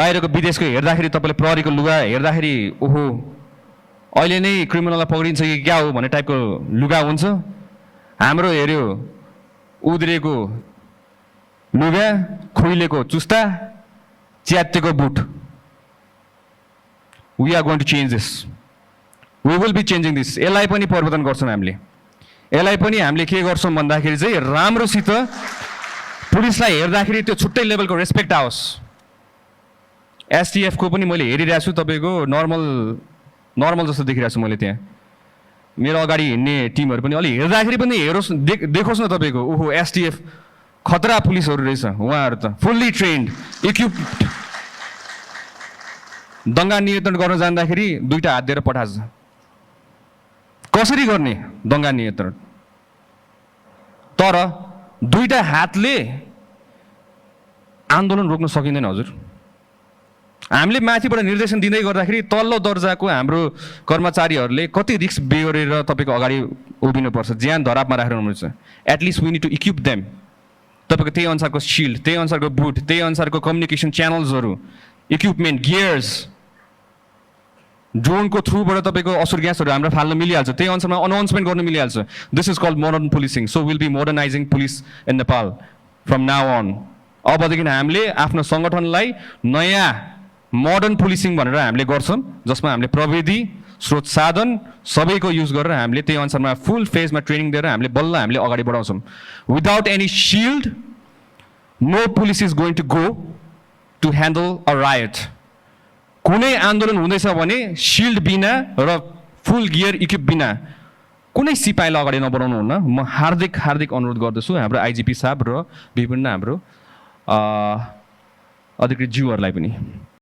बाहिरको विदेशको हेर्दाखेरि तपाईँले प्रहरीको लुगा हेर्दाखेरि ओहो अहिले नै क्रिमिनललाई पक्रिन्छ कि क्या हो भन्ने टाइपको लुगा हुन्छ। हाम्रो हेऱ्यो उद्रेको लुगा, खुइलेको चुस्ता, च्यातेको boot. We are going to change this. We will be changing this. यसलाई पनि परिवर्तन गर्छौँ हामीले। यसलाई पनि हामीले के गर्छौँ भन्दाखेरि चाहिँ राम्रोसित पुलिसलाई हेर्दाखेरि त्यो छुट्टै लेभलको रेस्पेक्ट आओस्। एसटिएफ को पनि मैले हेरिरहेको छु, तपाईँको नर्मल जस्तो देखिरहेको छु मैले त्यहाँ। मेरो अगाडि हिँड्ने टिमहरू पनि अलि हेर्दाखेरि पनि देखोस् न तपाईँको ओहो एसटिएफ खतरा पुलिसहरू रहेछ। उहाँहरू त फुल्ली ट्रेन्ड, इक्विप्ड। दङ्गा नियन्त्रण गर्न जाँदाखेरि दुईटा हात दिएर पठान्छ। कसरी गर्ने दङ्गा नियन्त्रण? तर दुईटा हातले आन्दोलन रोक्न सकिँदैन हजुर। हामीले माथिबाट निर्देशन दिँदै गर्दाखेरि तल्लो दर्जाको हाम्रो कर्मचारीहरूले कति रिस्क बेहोरेर तपाईँको अगाडि उभिनुपर्छ, ज्यान धरापमा राखेर हुनुपर्छ। At least we need to equip them. तपाईँको त्यही अनुसारको सिल्ड, त्यही अनुसारको बुट, त्यही अनुसारको कम्युनिकेसन च्यानल्सहरू, इक्विपमेन्ट, गियर्स, ड्रोनको थ्रुबाट तपाईँको असुर ग्यासहरू हाम्रो फाल्न मिलिहाल्छ। त्यही अनुसारमा अनाउन्समेन्ट गर्न मिलिहाल्छ। This is called modern policing. So will be modernising police in Nepal from now on. अबदेखि हामीले आफ्नो सङ्गठनलाई नयाँ मोडर्न पुलिसिङ भनेर हामीले गर्छौँ, जसमा हामीले प्रविधि, स्रोत साधन सबैको युज गरेर हामीले त्यही अनुसारमा फुल फेजमा ट्रेनिङ दिएर हामीले बल्ल हामीले अगाडि बढाउँछौँ। Without any shield no police is going to go to handle a riot. कुनै आन्दोलन हुँदैछ भने सिल्ड बिना र फुल गियर इक्विप बिना कुनै सिपाहीलाई अगाडि नबढाउनु हुन्न। म हार्दिक अनुरोध गर्दछु हाम्रो आइजिपी साहब र विभिन्न हाम्रो अधिकृत ज्यूहरूलाई पनि।